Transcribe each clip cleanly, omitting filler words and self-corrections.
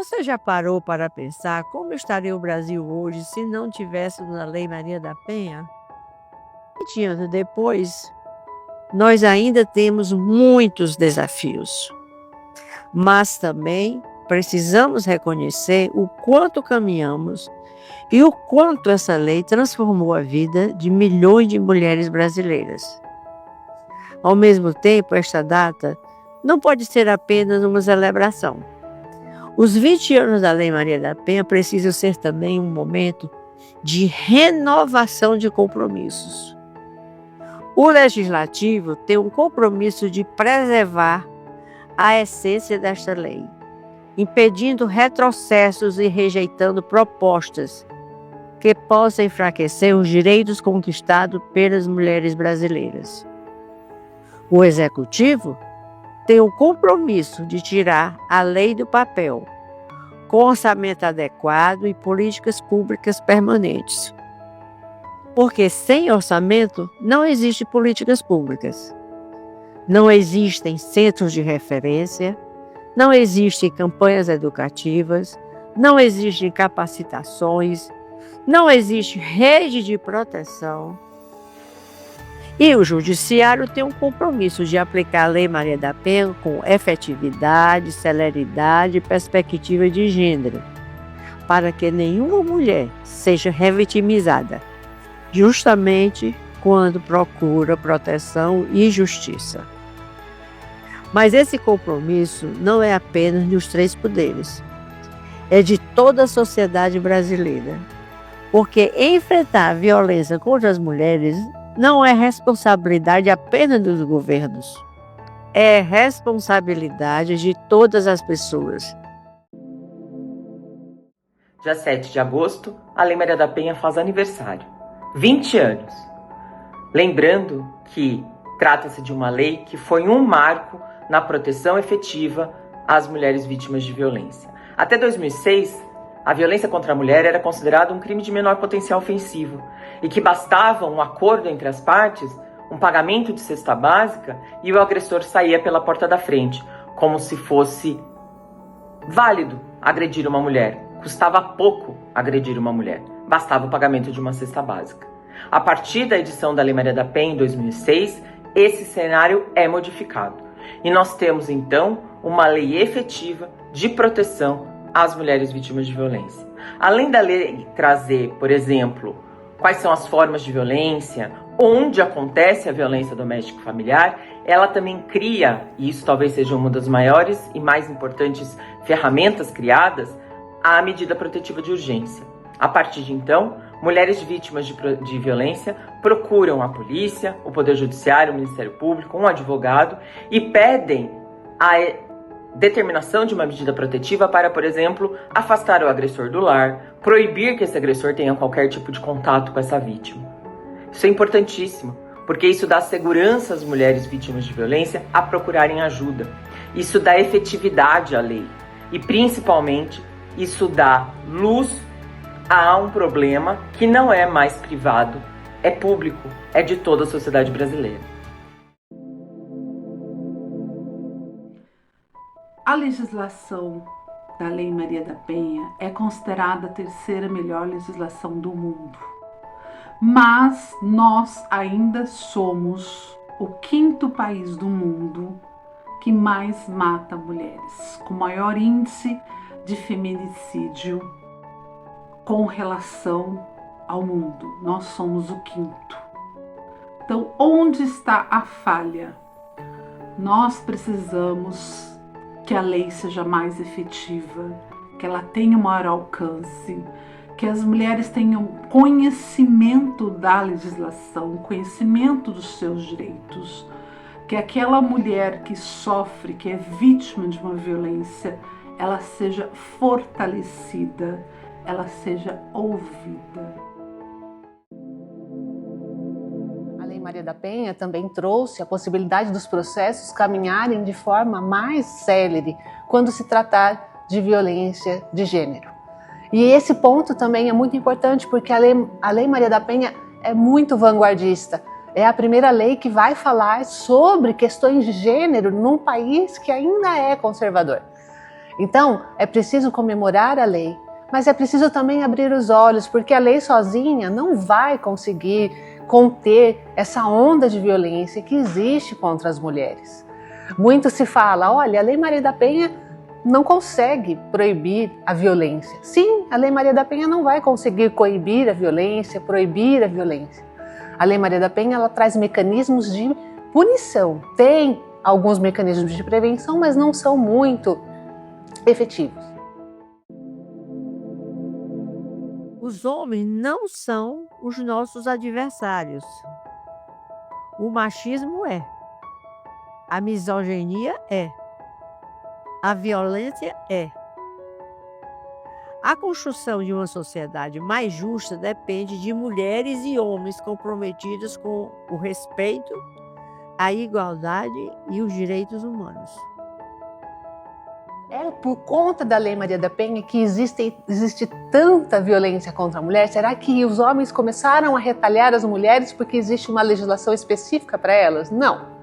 Você já parou para pensar como estaria o Brasil hoje se não tivéssemos a Lei Maria da Penha? 20 anos depois, nós ainda temos muitos desafios, mas também precisamos reconhecer o quanto caminhamos e o quanto essa lei transformou a vida de milhões de mulheres brasileiras. Ao mesmo tempo, esta data não pode ser apenas uma celebração. Os 20 anos da Lei Maria da Penha precisam ser também um momento de renovação de compromissos. O Legislativo tem um compromisso de preservar a essência desta lei, impedindo retrocessos e rejeitando propostas que possam enfraquecer os direitos conquistados pelas mulheres brasileiras. O Executivo tem o compromisso de tirar a lei do papel, com orçamento adequado e políticas públicas permanentes. Porque sem orçamento não existem políticas públicas. Não existem centros de referência, não existem campanhas educativas, não existem capacitações, não existe rede de proteção. E o Judiciário tem um compromisso de aplicar a Lei Maria da Penha com efetividade, celeridade e perspectiva de gênero, para que nenhuma mulher seja revitimizada, justamente quando procura proteção e justiça. Mas esse compromisso não é apenas dos 3 poderes, é de toda a sociedade brasileira, porque enfrentar a violência contra as mulheres não é responsabilidade apenas dos governos, é responsabilidade de todas as pessoas. Dia 7 de agosto, a Lei Maria da Penha faz aniversário. 20 anos. Lembrando que trata-se de uma lei que foi um marco na proteção efetiva às mulheres vítimas de violência. Até 2006, a violência contra a mulher era considerada um crime de menor potencial ofensivo e que bastava um acordo entre as partes, um pagamento de cesta básica e o agressor saía pela porta da frente, como se fosse válido agredir uma mulher. Custava pouco agredir uma mulher, bastava o pagamento de uma cesta básica. A partir da edição da Lei Maria da Penha, em 2006, esse cenário é modificado. E nós temos, então, uma lei efetiva de proteção às mulheres vítimas de violência. Além da lei trazer, por exemplo, quais são as formas de violência, onde acontece a violência doméstica e familiar, ela também cria, e isso talvez seja uma das maiores e mais importantes ferramentas criadas, a medida protetiva de urgência. A partir de então, mulheres vítimas de violência procuram a polícia, o Poder Judiciário, o Ministério Público, um advogado e pedem a determinação de uma medida protetiva para, por exemplo, afastar o agressor do lar, proibir que esse agressor tenha qualquer tipo de contato com essa vítima. Isso é importantíssimo, porque isso dá segurança às mulheres vítimas de violência a procurarem ajuda. Isso dá efetividade à lei e, principalmente, isso dá luz a um problema que não é mais privado, é público, é de toda a sociedade brasileira. A legislação da Lei Maria da Penha é considerada a 3ª melhor legislação do mundo. Mas nós ainda somos o 5º país do mundo que mais mata mulheres, com maior índice de feminicídio com relação ao mundo. Nós somos o 5º. Então, onde está a falha? Nós precisamos que a lei seja mais efetiva, que ela tenha um maior alcance, que as mulheres tenham conhecimento da legislação, conhecimento dos seus direitos, que aquela mulher que sofre, que é vítima de uma violência, ela seja fortalecida, ela seja ouvida. A Lei Maria da Penha também trouxe a possibilidade dos processos caminharem de forma mais célere quando se tratar de violência de gênero. E esse ponto também é muito importante porque a Lei Maria da Penha é muito vanguardista. É a primeira lei que vai falar sobre questões de gênero num país que ainda é conservador. Então, é preciso comemorar a lei, mas é preciso também abrir os olhos, porque a lei sozinha não vai conseguir conter essa onda de violência que existe contra as mulheres. Muito se fala, olha, a Lei Maria da Penha não consegue proibir a violência. Sim, a Lei Maria da Penha não vai conseguir coibir a violência, proibir a violência. A Lei Maria da Penha, ela traz mecanismos de punição. Tem alguns mecanismos de prevenção, mas não são muito efetivos. Os homens não são os nossos adversários. O machismo é. A misoginia é. A violência é. A construção de uma sociedade mais justa depende de mulheres e homens comprometidos com o respeito, a igualdade e os direitos humanos. É por conta da Lei Maria da Penha que existe tanta violência contra a mulher? Será que os homens começaram a retalhar as mulheres porque existe uma legislação específica para elas? Não.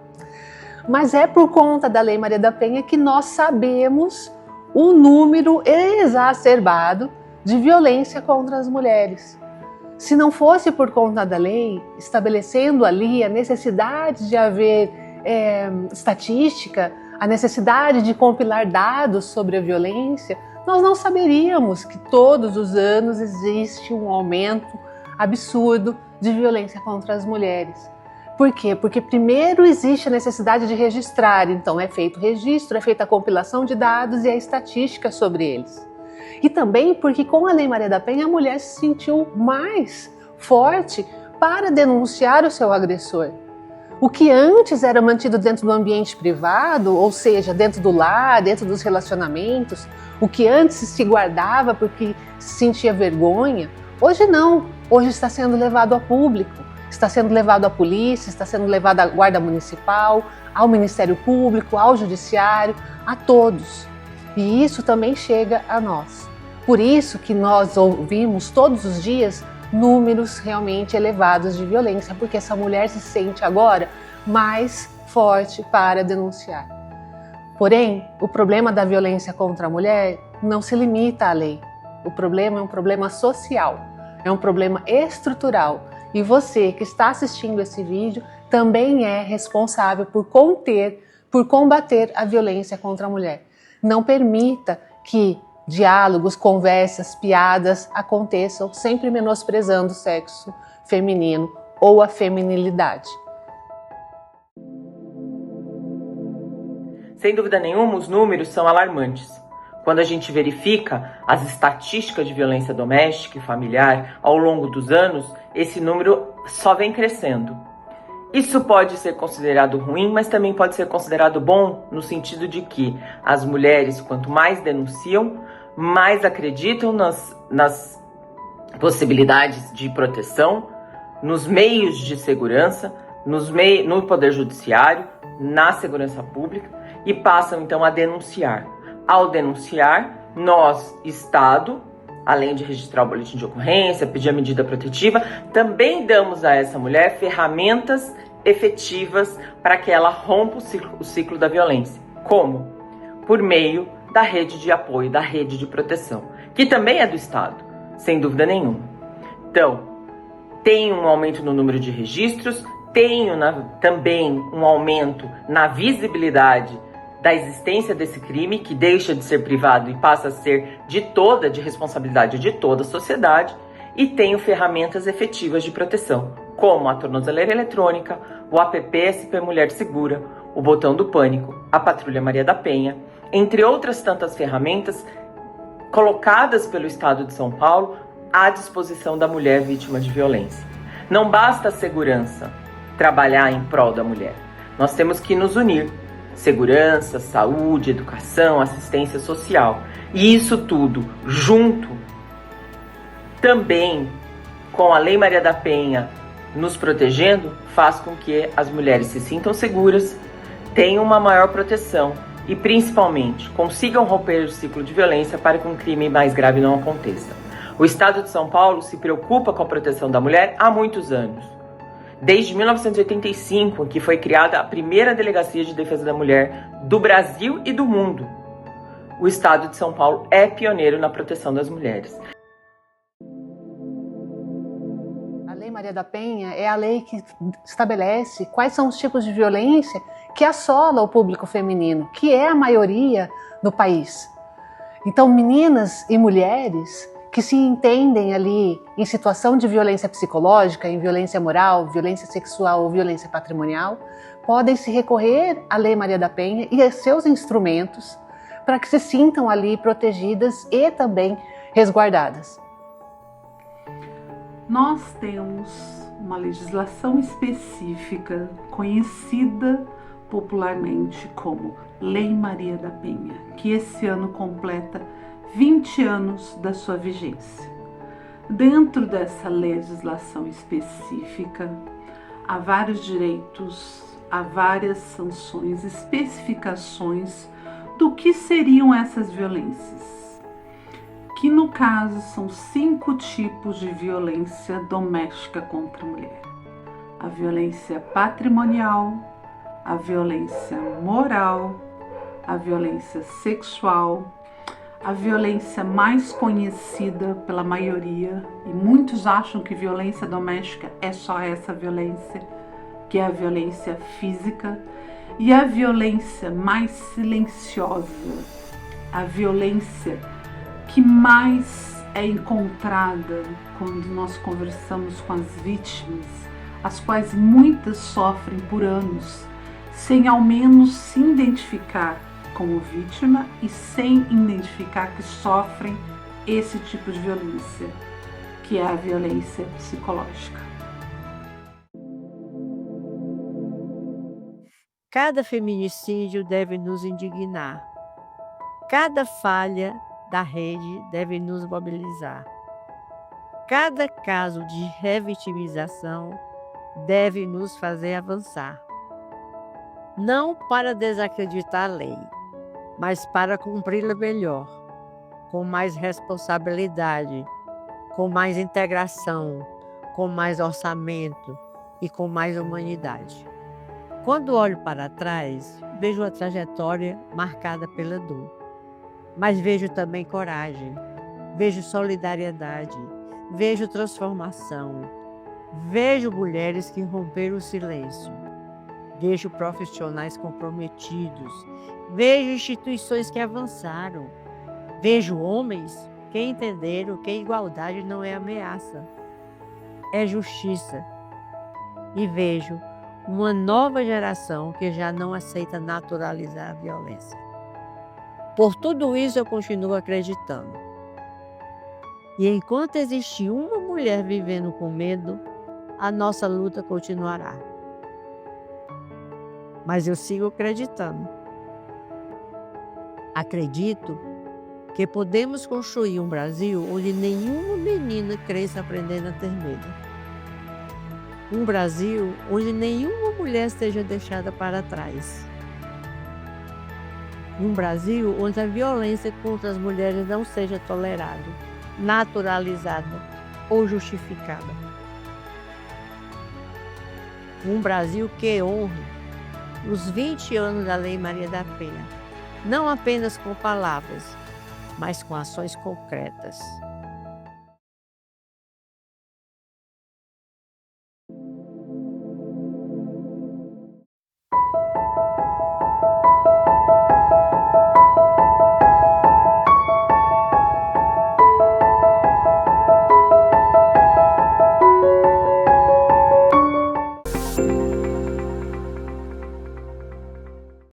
Mas é por conta da Lei Maria da Penha que nós sabemos o número exacerbado de violência contra as mulheres. Se não fosse por conta da lei, estabelecendo ali a necessidade de haver estatística, a necessidade de compilar dados sobre a violência, nós não saberíamos que todos os anos existe um aumento absurdo de violência contra as mulheres. Por quê? Porque primeiro existe a necessidade de registrar, então é feito o registro, é feita a compilação de dados e a estatística sobre eles. E também porque com a Lei Maria da Penha a mulher se sentiu mais forte para denunciar o seu agressor. O que antes era mantido dentro do ambiente privado, ou seja, dentro do lar, dentro dos relacionamentos, o que antes se guardava porque se sentia vergonha, hoje não, hoje está sendo levado ao público, está sendo levado à polícia, está sendo levado à guarda municipal, ao Ministério Público, ao Judiciário, a todos. E isso também chega a nós. Por isso que nós ouvimos todos os dias números realmente elevados de violência, porque essa mulher se sente agora mais forte para denunciar. Porém, o problema da violência contra a mulher não se limita à lei. O problema é um problema social, é um problema estrutural. E você que está assistindo esse vídeo também é responsável por conter, por combater a violência contra a mulher. Não permita que diálogos, conversas, piadas aconteçam sempre menosprezando o sexo feminino ou a feminilidade. Sem dúvida nenhuma, os números são alarmantes. Quando a gente verifica as estatísticas de violência doméstica e familiar ao longo dos anos, esse número só vem crescendo. Isso pode ser considerado ruim, mas também pode ser considerado bom no sentido de que as mulheres, quanto mais denunciam, mais acreditam nas possibilidades de proteção, nos meios de segurança, no Poder Judiciário, na segurança pública e passam então a denunciar. Ao denunciar, nós, Estado, além de registrar o boletim de ocorrência, pedir a medida protetiva, também damos a essa mulher ferramentas efetivas para que ela rompa o ciclo da violência. Como? Por meio da rede de apoio, da rede de proteção, que também é do Estado, sem dúvida nenhuma. Então, tem um aumento no número de registros, tem também um aumento na visibilidade da existência desse crime, que deixa de ser privado e passa a ser de responsabilidade de toda a sociedade, e tenho ferramentas efetivas de proteção, como a tornozeleira eletrônica, o app SP Mulher Segura, o botão do pânico, a Patrulha Maria da Penha, entre outras tantas ferramentas colocadas pelo Estado de São Paulo à disposição da mulher vítima de violência. Não basta a segurança trabalhar em prol da mulher. Nós temos que nos unir. Segurança, saúde, educação, assistência social. E isso tudo junto também com a Lei Maria da Penha nos protegendo, faz com que as mulheres se sintam seguras, tenham uma maior proteção e, principalmente, consigam romper o ciclo de violência para que um crime mais grave não aconteça. O Estado de São Paulo se preocupa com a proteção da mulher há muitos anos. Desde 1985, em que foi criada a primeira Delegacia de Defesa da Mulher do Brasil e do mundo. o Estado de São Paulo é pioneiro na proteção das mulheres. A Lei Maria da Penha é a lei que estabelece quais são os tipos de violência que assola o público feminino, que é a maioria no país. Então, meninas e mulheres que se entendem ali em situação de violência psicológica, em violência moral, violência sexual ou violência patrimonial, podem se recorrer à Lei Maria da Penha e a seus instrumentos para que se sintam ali protegidas e também resguardadas. Nós temos uma legislação específica conhecida popularmente como Lei Maria da Penha, que esse ano completa 20 anos da sua vigência. Dentro dessa legislação específica, há vários direitos, há várias sanções, especificações do que seriam essas violências, que no caso são 5 tipos de violência doméstica contra a mulher: a violência patrimonial, a violência moral, a violência sexual, a violência mais conhecida pela maioria, e muitos acham que violência doméstica é só essa violência, que é a violência física, e a violência mais silenciosa, a violência que mais é encontrada quando nós conversamos com as vítimas, as quais muitas sofrem por anos, sem ao menos se identificar como vítima e sem identificar que sofrem esse tipo de violência, que é a violência psicológica. Cada feminicídio deve nos indignar. Cada falha da rede deve nos mobilizar. Cada caso de revitimização deve nos fazer avançar. Não para desacreditar a lei, mas para cumpri-la melhor, com mais responsabilidade, com mais integração, com mais orçamento e com mais humanidade. Quando olho para trás, vejo a trajetória marcada pela dor, mas vejo também coragem, vejo solidariedade, vejo transformação, vejo mulheres que romperam o silêncio, vejo profissionais comprometidos, vejo instituições que avançaram, vejo homens que entenderam que a igualdade não é ameaça, é justiça, e vejo uma nova geração que já não aceita naturalizar a violência. Por tudo isso eu continuo acreditando. E enquanto existir uma mulher vivendo com medo, a nossa luta continuará. Mas eu sigo acreditando. Acredito que podemos construir um Brasil onde nenhuma menina cresça aprendendo a ter medo. Um Brasil onde nenhuma mulher seja deixada para trás. Um Brasil onde a violência contra as mulheres não seja tolerada, naturalizada ou justificada. Um Brasil que honre os 20 anos da Lei Maria da Penha, não apenas com palavras, mas com ações concretas.